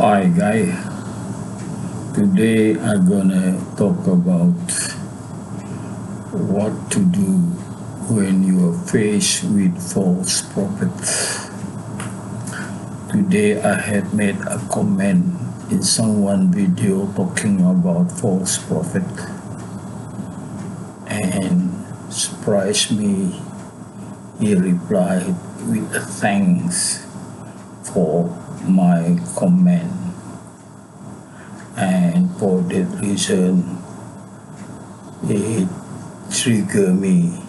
Hi guys, today I'm gonna talk about what to do when you are faced with false prophets. Today I had made a comment in someone video talking about false prophet and surprised me. He replied with a thanks for my comment, and for that reason it triggered me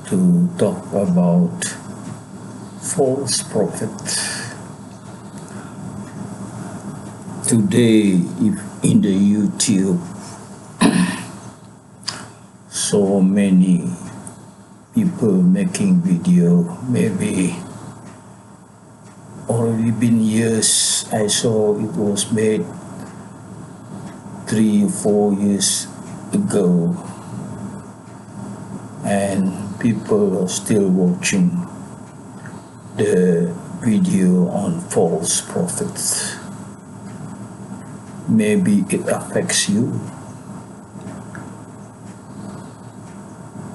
to talk about false prophets. Today, if in the YouTube, so many people making video, maybe already been years. I saw it was made 3 or 4 years ago, and people are still watching the video on false prophets. Maybe it affects you.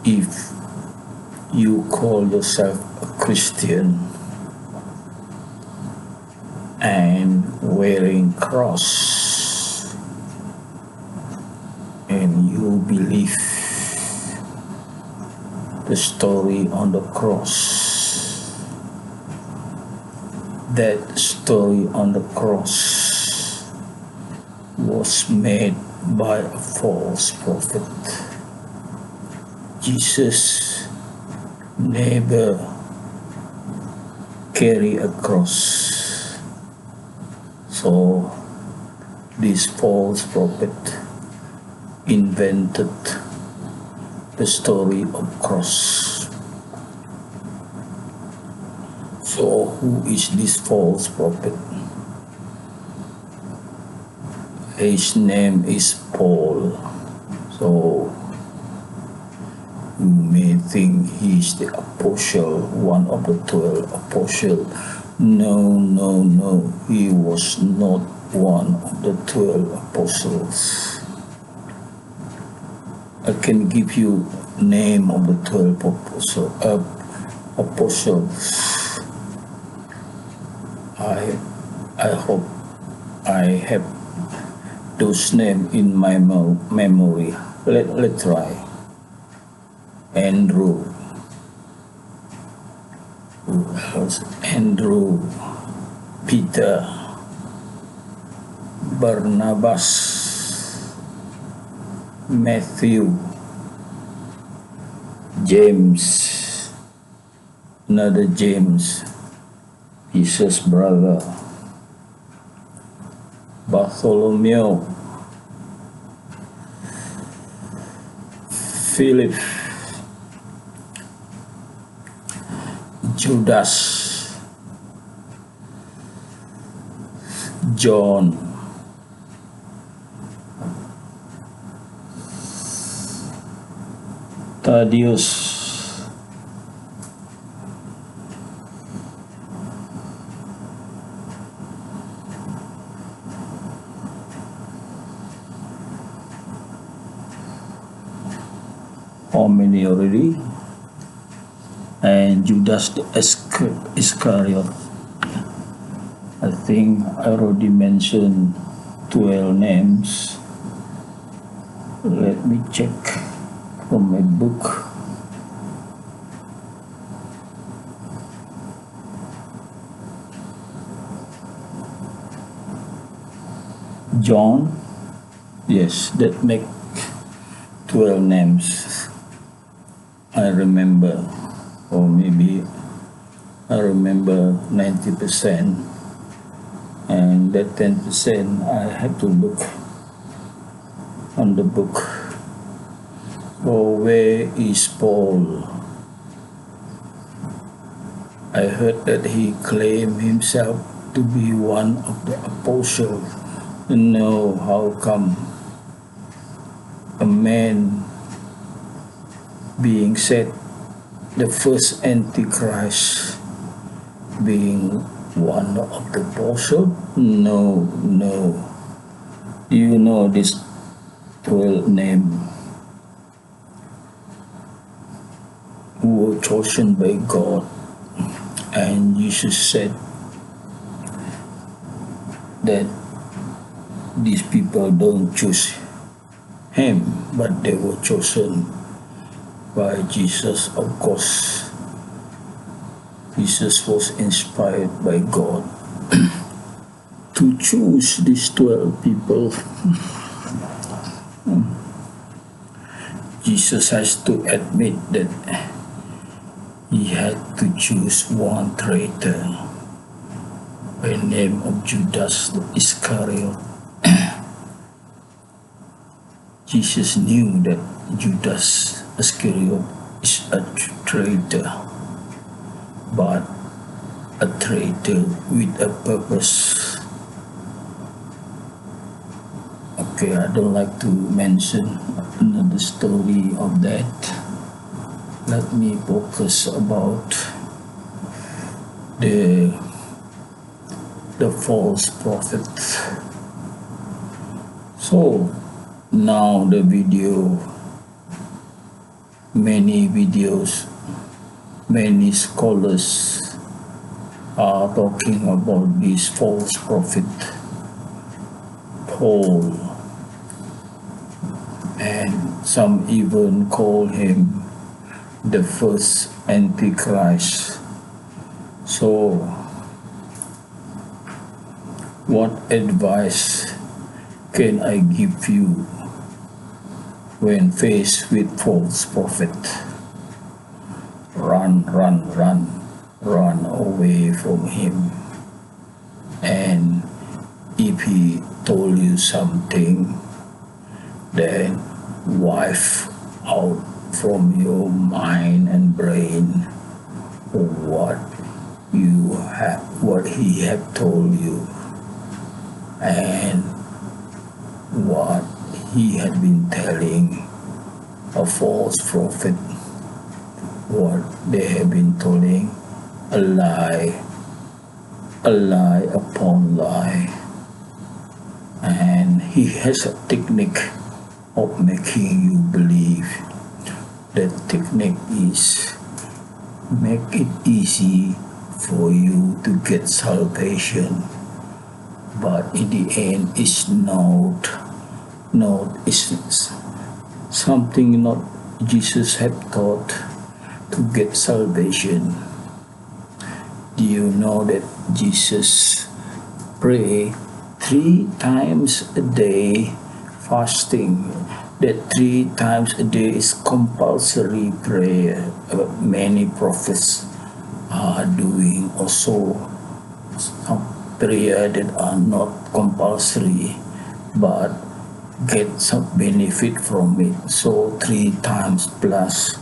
If you call yourself a Christian and wearing cross, and you believe the story on the cross, that story on the cross was made by a false prophet. Jesus never carried a cross. So this false prophet invented the story of cross. So who is this false prophet? His name is Paul. So you may think he is the apostle, one of the 12 apostles. No, he was not one of the 12 apostles. I can give you name of the 12 apostles. I hope I have those names in my memory. Let's try. Andrew. Who else? Andrew, Peter, Barnabas, Matthew, James, another James, Jesus' brother, Bartholomew, Philip, Judas, John, Thaddaius, how many already? And Judas Iscariot. I think I already mentioned 12 names. Let me check from my book. John, yes, that make 12 names. I remember, or maybe I remember 90%, and that 10% I have to look on the book. So where is Paul? I heard that he claimed himself to be one of the apostles. No, how come a man being said the first Antichrist being one of the apostle? No. You know this 12 name who were chosen by God, and Jesus said that these people don't choose him, but they were chosen by Jesus. Of course, Jesus was inspired by God to choose these 12 people. Jesus has to admit that he had to choose one traitor by the name of Judas Iscariot. Jesus knew that Judas Iscariot is a traitor, but a traitor with a purpose. Okay, I don't like to mention another story of that. Let me focus about the false prophet. So now the video, many videos, many scholars are talking about this false prophet Paul, and some even call him the first Antichrist. So what advice can I give you when faced with false prophet? Run away from him. And if he told you something, then wipe out from your mind and brain what he have told you and what he had been telling a false prophet, what they have been telling, a lie upon lie. And he has a technique of making you believe. That technique is make it easy for you to get salvation, but in the end it's it's something not Jesus had taught to get salvation. Do you know that Jesus pray 3 times a day fasting? That 3 times a day is compulsory prayer. Many prophets are doing also some prayer that are not compulsory but get some benefit from it. So 3 times plus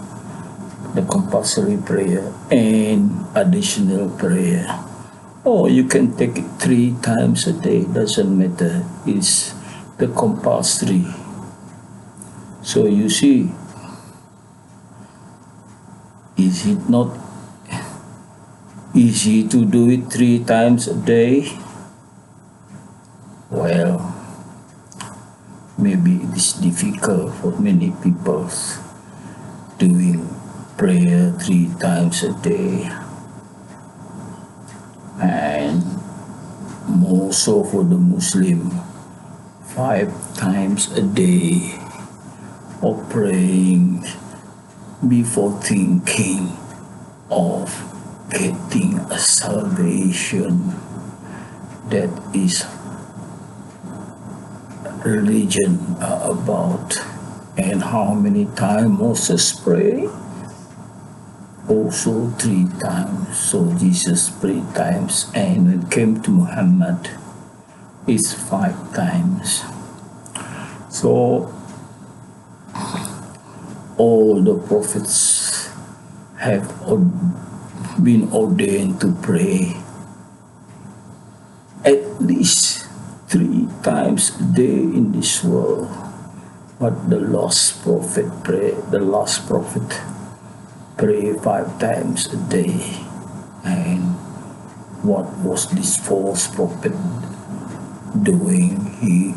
the compulsory prayer and additional prayer. Or you can take it 3 times a day, doesn't matter. It's the compulsory. So you see, is it not easy to do it 3 times a day? Well, maybe it is difficult for many people doing prayer 3 times a day, and more so for the Muslim, 5 times a day of praying before thinking of getting a salvation. That is religion about. And how many times Moses prayed? Also 3 times. So Jesus 3 times, and when it came to Muhammad, it's 5 times. So all the prophets have been ordained to pray at least 3 times a day in this world. But the last prophet pray 5 times a day. And what was this false prophet doing? He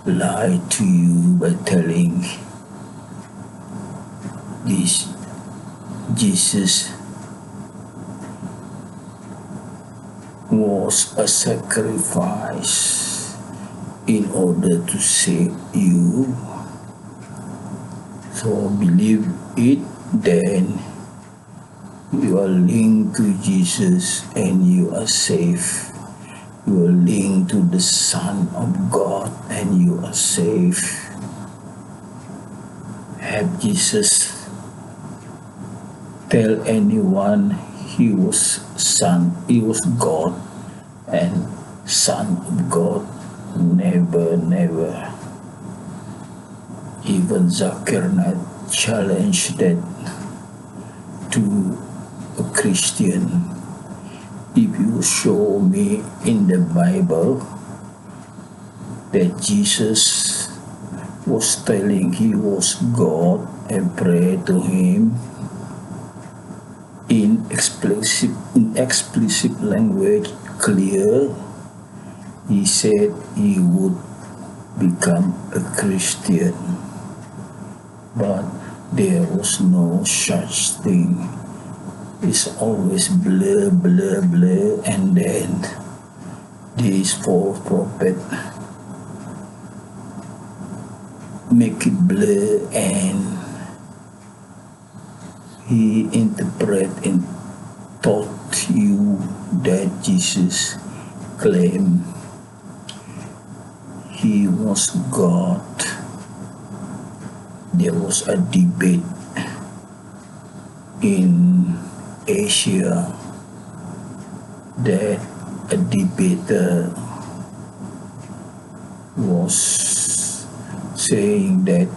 lied to you by telling this Jesus was a sacrifice in order to save you. So believe it, then you are linked to Jesus and you are safe. You are linked to the Son of God and you are safe. Have Jesus tell anyone he was God and Son of God? Never, never. Even Iscariot challenged that to a Christian. If you show me in the Bible that Jesus was telling he was God and pray to him in explicit language, clear, he said he would become a Christian. But there was no such thing. It's always blur, blur, blur, and then this false prophet make it blur, and he interpret and taught you that Jesus claimed he was God. There was a debate in Asia that a debater was saying that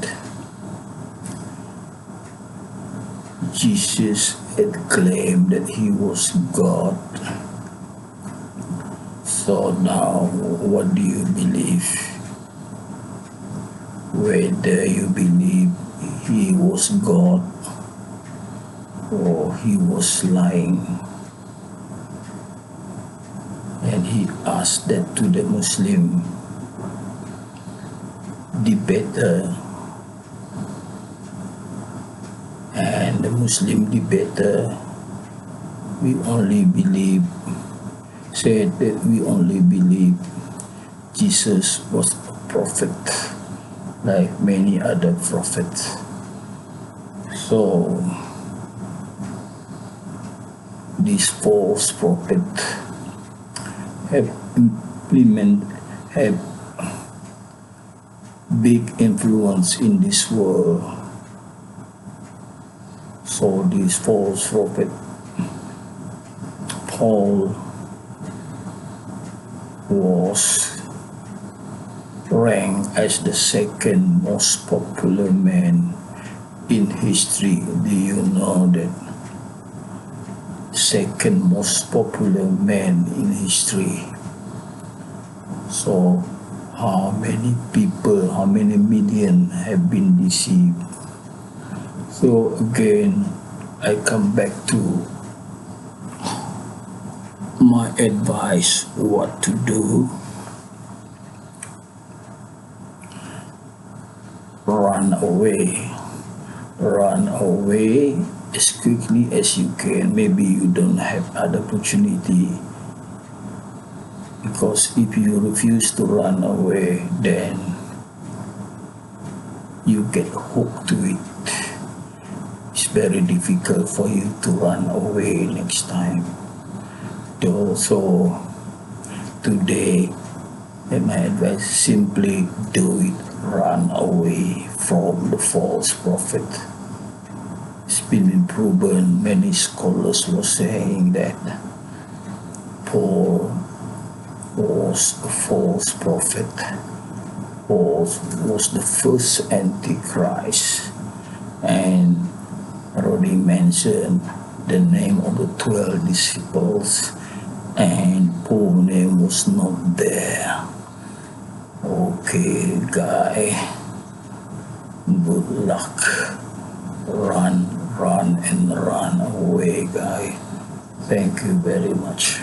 Jesus had claimed that he was God. So now, what do you believe? Whether you believe he was God or he was lying. And he asked that to the Muslim debater, and the Muslim debater said that we only believe Jesus was a prophet like many other prophets. So these false prophets have big influence in this world. So this false prophet Paul was ranked as the second most popular man in history. Do you know that? Second most popular man in history. So how many people, how many million have been deceived? So again, I come back to my advice, what to do. Run away as quickly as you can. Maybe you don't have other opportunity, because if you refuse to run away, then you get hooked to it. It's very difficult for you to run away next time. So today, my advice, simply do it. Run away from the false prophet. It's been proven. Many scholars were saying that Paul was a false prophet. Paul was the first Antichrist, and already mentioned the name of the 12 disciples, and Paul's name was not there. Okay, guy, good luck. Run and run away, guy. Thank you very much.